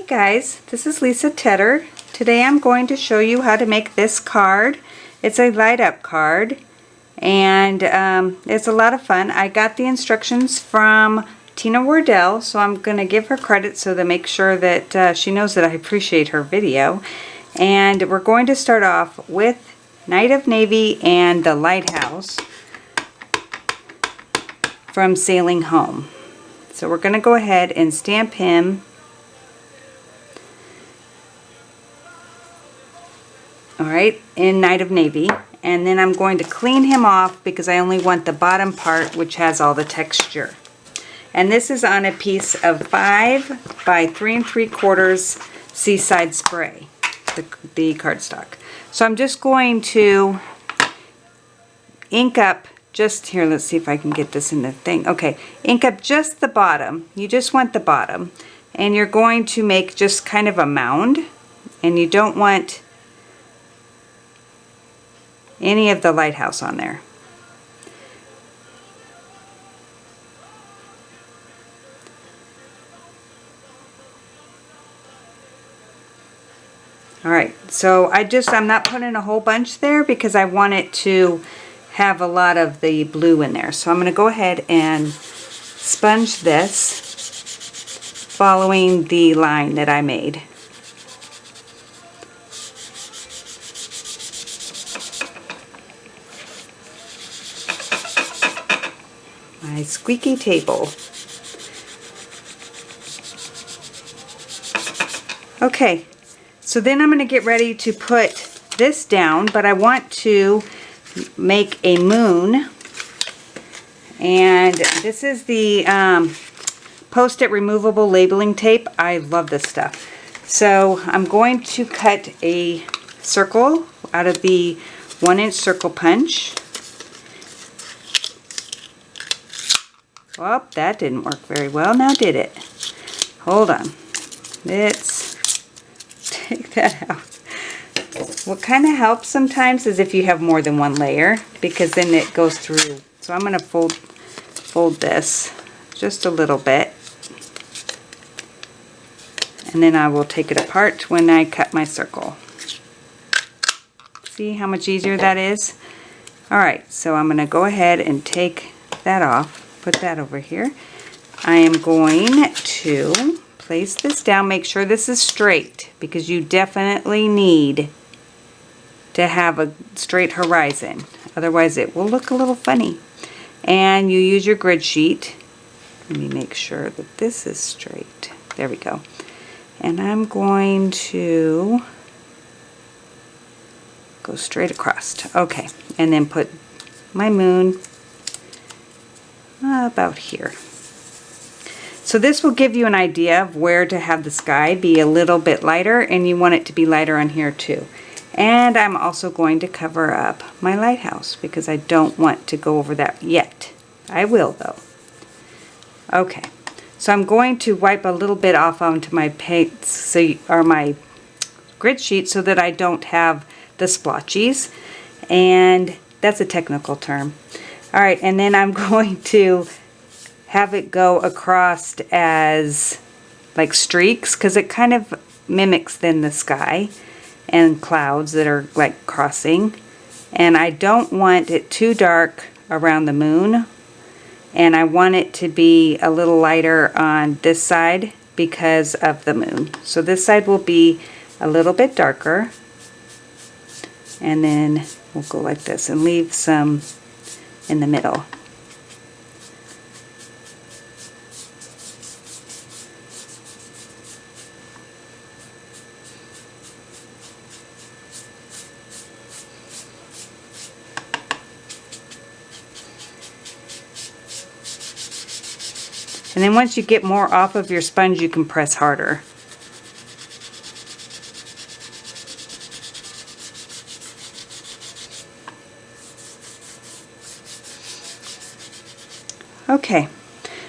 Hey guys, this is Lisa Tedder. Today I'm going to show you how to make this card. It's a light up card and it's a lot of fun. I got the instructions from Tina Wardell, so I'm going to give her credit so to make sure that she knows that I appreciate her video. And we're going to start off with Knight of Navy and the Lighthouse from Sailing Home. So we're going to go ahead and stamp him. Alright, in Knight of Navy, and then I'm going to clean him off because I only want the bottom part, which has all the texture. And this is on a piece of 5 by 3 3/4 Seaside Spray, the cardstock. So I'm just going to ink up just here. Let's see if I can get this in the thing. Okay, ink up just the bottom. You just want the bottom, and you're going to make just kind of a mound, and you don't want any of the lighthouse on there. Alright, so I'm not putting a whole bunch there because I want it to have a lot of the blue in there. So I'm going to go ahead and sponge this following the line that I made. My squeaky table. Okay, so then I'm going to get ready to put this down, but I want to make a moon. And this is the Post-it removable labeling tape. I love this stuff. So I'm going to cut a circle out of the 1-inch circle punch. Oh, that didn't work very well. Now did it? Hold on. Let's take that out. What kind of helps sometimes is if you have more than one layer, because then it goes through. So I'm going to fold this just a little bit. And then I will take it apart when I cut my circle. See how much easier that is? Alright, so I'm going to go ahead and take that off. Put that over here. I am going to place this down. Make sure this is straight because you definitely need to have a straight horizon. Otherwise it will look a little funny. And you use your grid sheet. Let me make sure that this is straight. There we go. And I'm going to go straight across. Okay. And then put my moon about here. So this will give you an idea of where to have the sky be a little bit lighter, and you want it to be lighter on here too. And I'm also going to cover up my lighthouse because I don't want to go over that yet. I will though. Okay, so I'm going to wipe a little bit off onto my paint, or my grid sheet, so that I don't have the splotchies, and that's a technical term. Alright, and then I'm going to have it go across as like streaks, because it kind of mimics then the sky and clouds that are like crossing. And I don't want it too dark around the moon, and I want it to be a little lighter on this side because of the moon. So this side will be a little bit darker, and then we'll go like this and leave some in the middle. And then once you get more off of your sponge, you can press harder. Okay,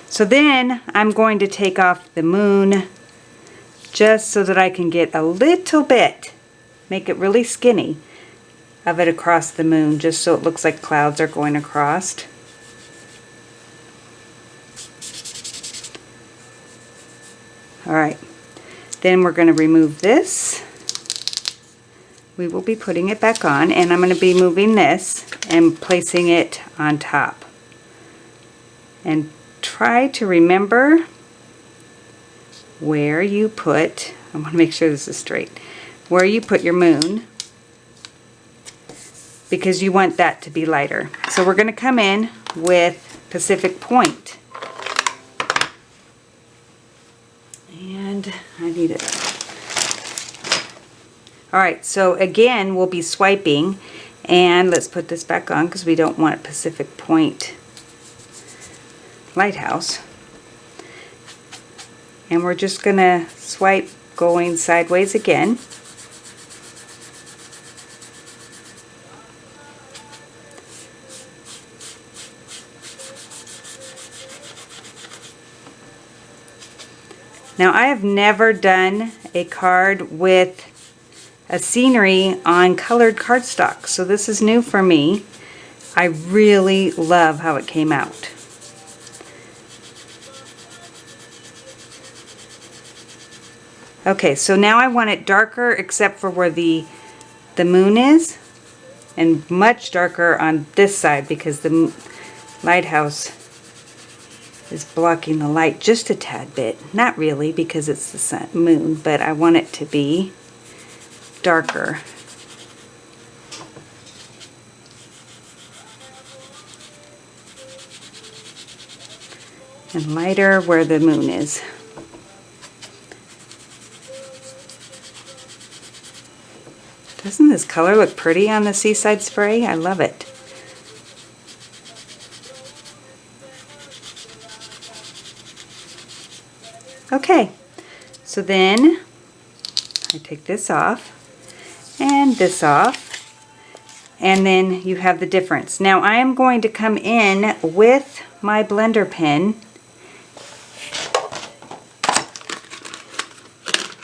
so then I'm going to take off the moon just so that I can get a little bit, make it really skinny, of it across the moon, just so it looks like clouds are going across. Alright, Then we're going to remove this. We will be putting it back on, and I'm going to be moving this and placing it on top. And try to remember where you put, I want to make sure this is straight, where you put your moon, because you want that to be lighter. So we're going to come in with Pacific Point. And I need it. Alright, so again, we'll be swiping, and let's put this back on because we don't want Pacific Point Lighthouse. And we're just going to swipe going sideways again. Now, I have never done a card with a scenery on colored cardstock, so this is new for me. I really love how it came out. Okay, so now I want it darker except for where the moon is, and much darker on this side because the lighthouse is blocking the light just a tad bit. Not really because it's the moon, but I want it to be darker. And lighter where the moon is. Doesn't this color look pretty on the Seaside Spray? I love it. Okay, so then I take this off and this off, and then you have the difference. Now I am going to come in with my blender pen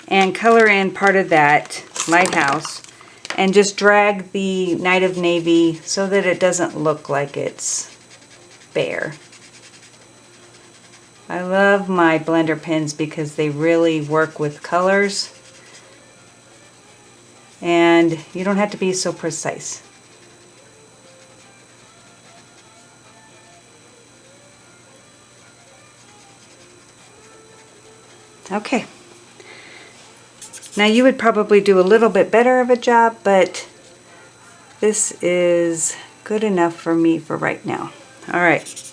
and color in part of that lighthouse and just drag the Night of Navy so that it doesn't look like it's bare. I love my blender pens because they really work with colors and you don't have to be so precise. Okay. Now you would probably do a little bit better of a job, but this is good enough for me for right now. All right.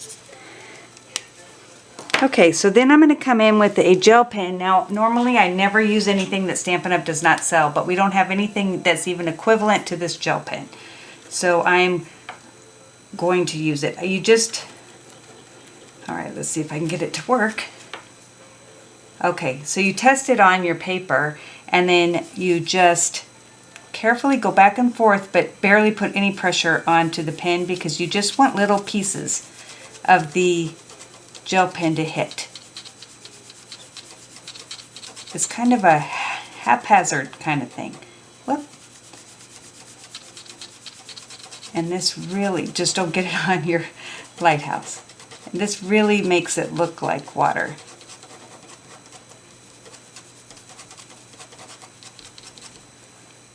Okay, so then I'm going to come in with a gel pen. Now, normally I never use anything that Stampin' Up! Does not sell, but we don't have anything that's even equivalent to this gel pen. So I'm going to use it. All right, let's see if I can get it to work. Okay, so you test it on your paper, and then you just carefully go back and forth, but barely put any pressure onto the pen because you just want little pieces of the gel pen to hit. It's kind of a haphazard kind of thing. Whoop. And this really, just don't get it on your lighthouse. And this really makes it look like water.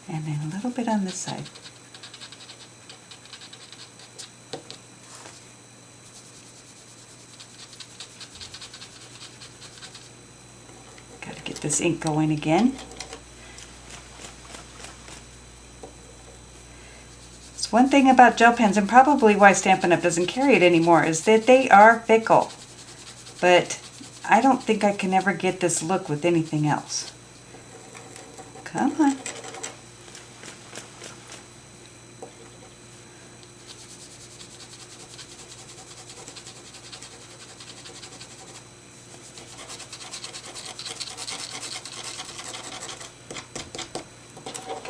And then a little bit on this side. Got to get this ink going again. It's one thing about gel pens, and probably why Stampin' Up! Doesn't carry it anymore, is that they are fickle. But I don't think I can ever get this look with anything else. Come on.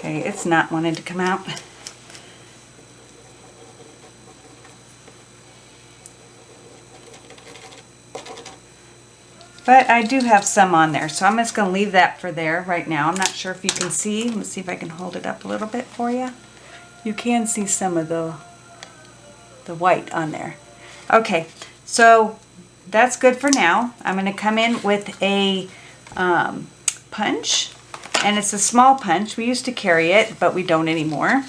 Okay, it's not wanting to come out. But I do have some on there, so I'm just going to leave that for there right now. I'm not sure if you can see. Let's see if I can hold it up a little bit for you. You can see some of the white on there. Okay, so that's good for now. I'm going to come in with a punch, and it's a small punch. We used to carry it, but we don't anymore.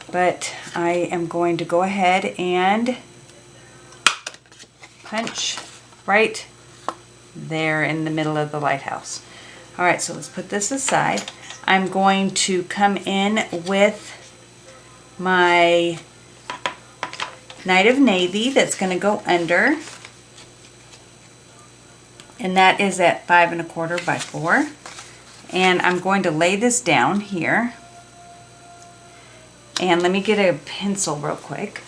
But I am going to go ahead and punch right there in the middle of the lighthouse. All right, so let's put this aside. I'm going to come in with my Night of Navy that's going to go under, and that is at 5 1/4 by 4. And I'm going to lay this down here. And let me get a pencil real quick.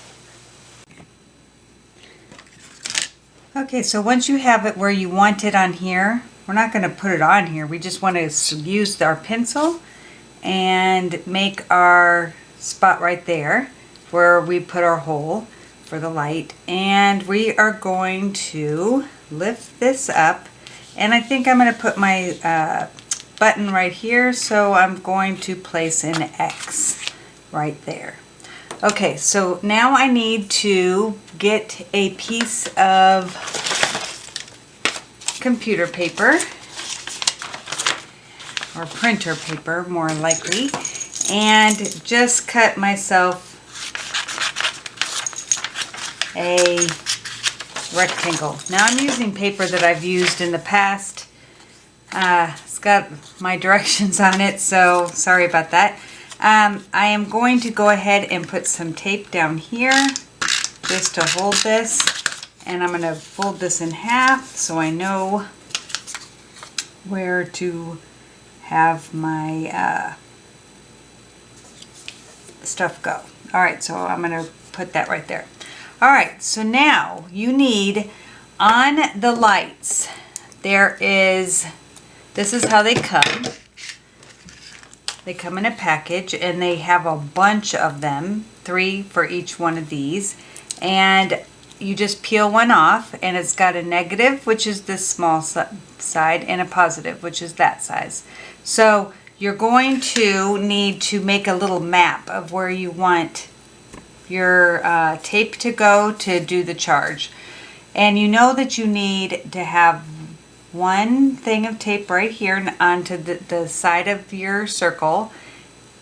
Okay, so once you have it where you want it on here, we're not going to put it on here. We just want to use our pencil and make our spot right there where we put our hole for the light. And we are going to lift this up. And I think I'm going to put my button right here, so I'm going to place an X right there. Okay, so now I need to get a piece of computer paper, or printer paper more likely, and just cut myself a rectangle. Now I'm using paper that I've used in the past. It's got my directions on it, so sorry about that. I am going to go ahead and put some tape down here just to hold this, and I'm going to fold this in half so I know where to have my stuff go. Alright, so I'm going to put that right there. Alright, so now you need on the lights, this is how they come. They come in a package, and they have a bunch of them, 3 for each one of these. And you just peel one off, and it's got a negative, which is this small side, and a positive, which is that size. So you're going to need to make a little map of where you want your tape to go to do the charge. And you know that you need to have one thing of tape right here onto the side of your circle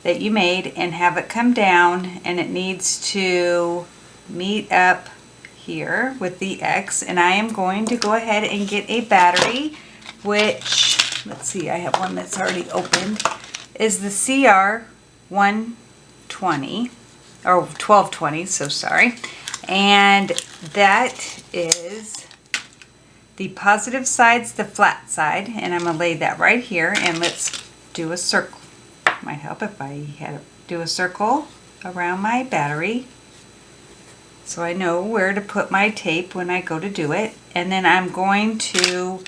that you made, and have it come down, and it needs to meet up here with the X. And I am going to go ahead and get a battery, which, let's see, I have one that's already opened, is the CR 120 or 1220, so sorry. And that is the positive side's the flat side, and I'm going to lay that right here, and let's do a circle. Might help if I had to do a circle around my battery so I know where to put my tape when I go to do it. And then I'm going to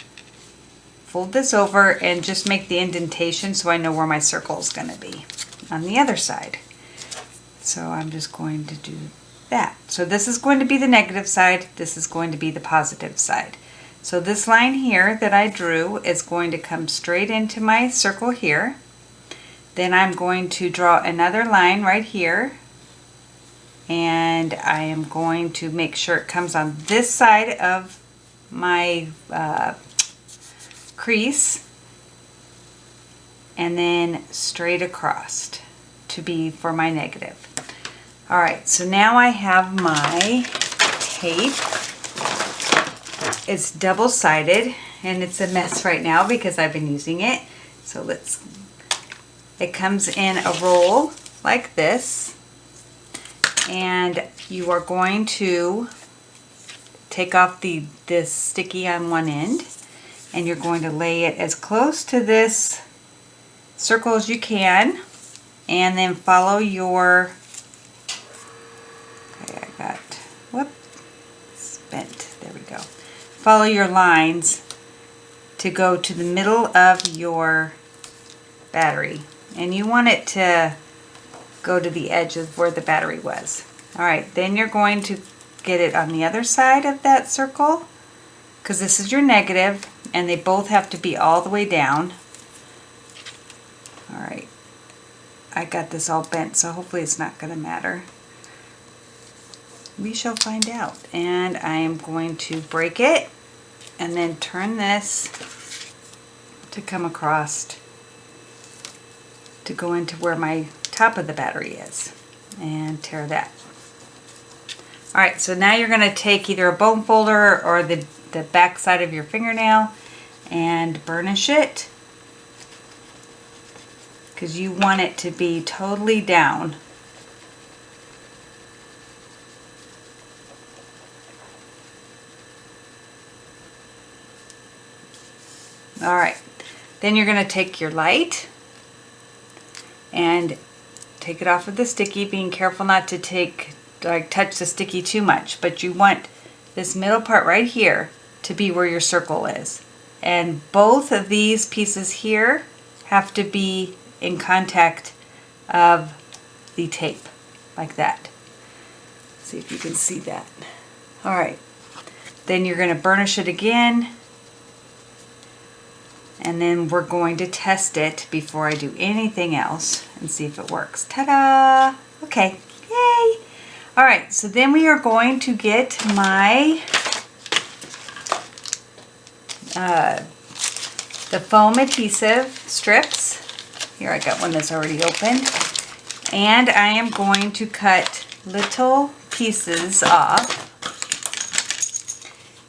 fold this over and just make the indentation so I know where my circle is going to be on the other side. So I'm just going to do that. So this is going to be the negative side, this is going to be the positive side. So this line here that I drew is going to come straight into my circle here. Then I'm going to draw another line right here, and I am going to make sure it comes on this side of my crease, and then straight across to be for my negative. Alright, so now I have my tape. It's double-sided, and it's a mess right now because I've been using it. So it comes in a roll like this, and you are going to take off this sticky on one end, and you're going to lay it as close to this circle as you can, and then follow your, okay, I got, whoop, it's bent, there we go. Follow your lines to go to the middle of your battery, and you want it to go to the edge of where the battery was. Alright, then you're going to get it on the other side of that circle, because this is your negative, and they both have to be all the way down. Alright, I got this all bent, so hopefully it's not going to matter. We shall find out. And I am going to break it and then turn this to come across to go into where my top of the battery is and tear that. Alright, so now you're going to take either a bone folder or the back side of your fingernail and burnish it, because you want it to be totally down. Alright, then you're going to take your light and take it off of the sticky, being careful not to touch the sticky too much, but you want this middle part right here to be where your circle is. And both of these pieces here have to be in contact of the tape, like that. See if you can see that. Alright, then you're going to burnish it again, and then we're going to test it before I do anything else and see if it works. Ta-da! Okay, yay! Alright, so then we are going to get my the foam adhesive strips. Here, I got one that's already open. And I am going to cut little pieces off.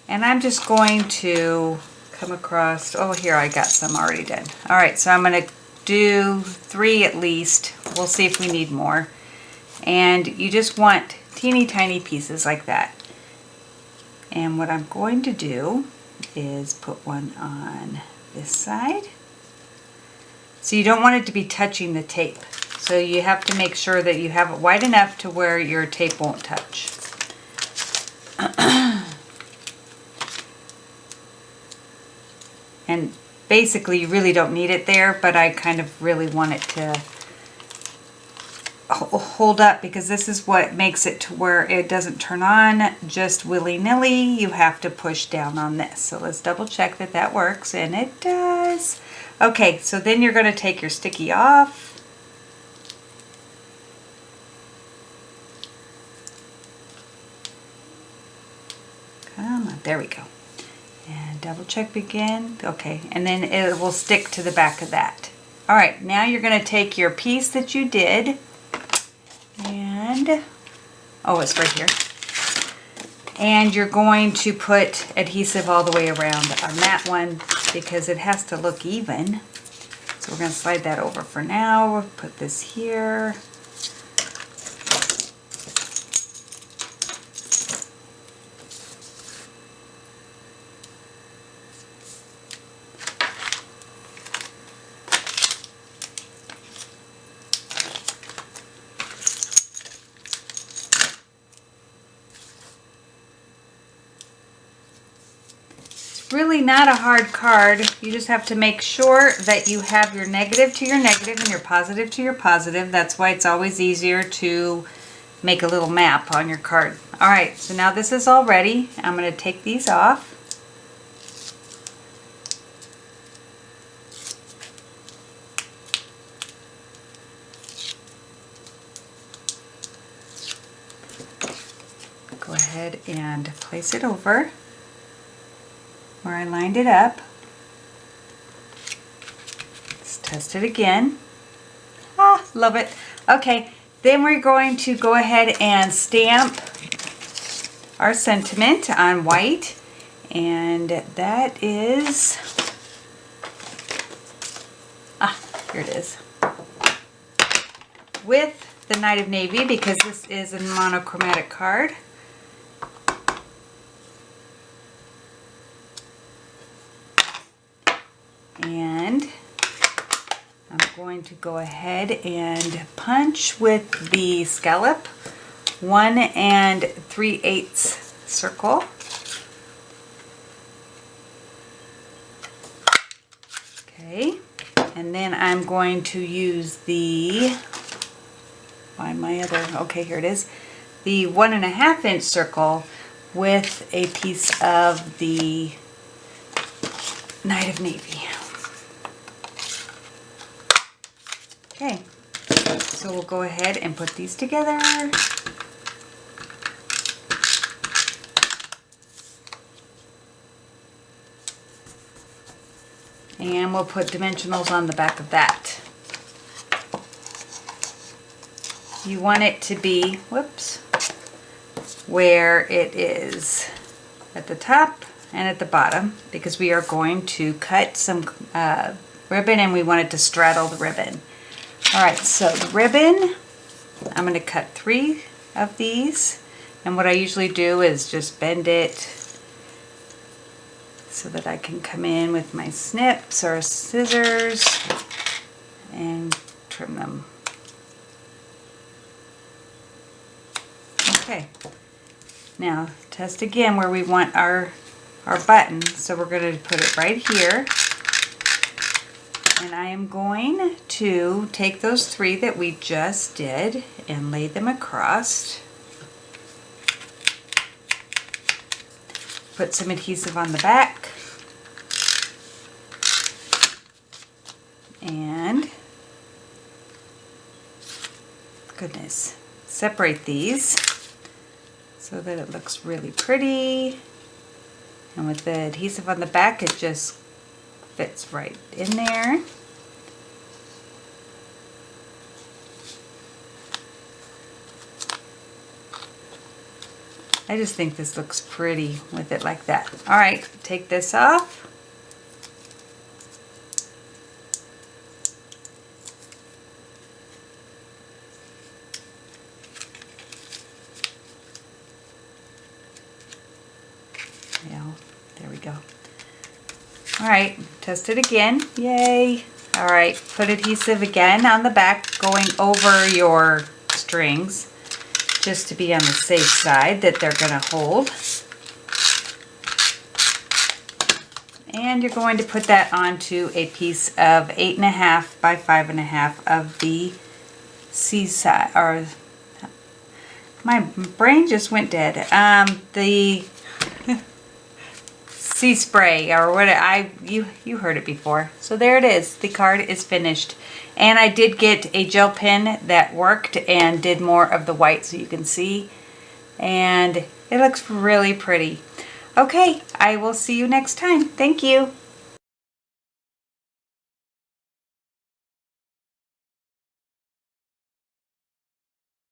And I'm just going to come across, oh, here I got some already done. Alright, so I'm going to do 3 at least. We'll see if we need more. And you just want teeny tiny pieces like that. And what I'm going to do is put one on this side. So you don't want it to be touching the tape. So you have to make sure that you have it wide enough to where your tape won't touch. And basically you really don't need it there, but I kind of really want it to hold up, because this is what makes it to where it doesn't turn on just willy-nilly. You have to push down on this. So let's double check that that works, and it does. Okay, so then you're going to take your sticky off. Come on, there we go. And double check again. Okay, and then it will stick to the back of that. All right, now you're going to take your piece that you did, and oh, it's right here. And you're going to put adhesive all the way around on that one because it has to look even. So we're going to slide that over for now. We'll put this here. Really not a hard card. You just have to make sure that you have your negative to your negative and your positive to your positive. That's why it's always easier to make a little map on your card. Alright, so now this is all ready. I'm going to take these off. Go ahead and place it over where I lined it up. Let's test it again. Ah, love it. Okay, then we're going to go ahead and stamp our sentiment on white, and that is, here it is, with the Night of Navy, because this is a monochromatic card. And I'm going to go ahead and punch with the scallop 1 3/8 circle. Okay, and then I'm going to use the, find my other, okay, here it is, the 1.5 inch circle with a piece of the Night of Navy. Okay, so we'll go ahead and put these together. And we'll put dimensionals on the back of that. you want it to be, whoops, where it is at the top and at the bottom, because we are going to cut some ribbon and we want it to straddle the ribbon. All right, so the ribbon, I'm going to cut 3 of these, and what I usually do is just bend it so that I can come in with my snips or scissors and trim them. Okay, now test again where we want our button. So we're going to put it right here. And I am going to take those 3 that we just did and lay them across. Put some adhesive on the back. And, goodness, separate these so that it looks really pretty. And with the adhesive on the back, it just fits right in there. I just think this looks pretty with it like that. All right, take this off. Yeah, there we go. All right, test it again. Yay. All right, put adhesive again on the back, going over your strings, just to be on the safe side that they're going to hold. And you're going to put that onto a piece of 8.5 by 5.5 of the seaside, or my brain just went dead. The sea spray, or what you heard it before. So there it is. The card is finished. And I did get a gel pen that worked and did more of the white so you can see. And it looks really pretty. Okay, I will see you next time. Thank you.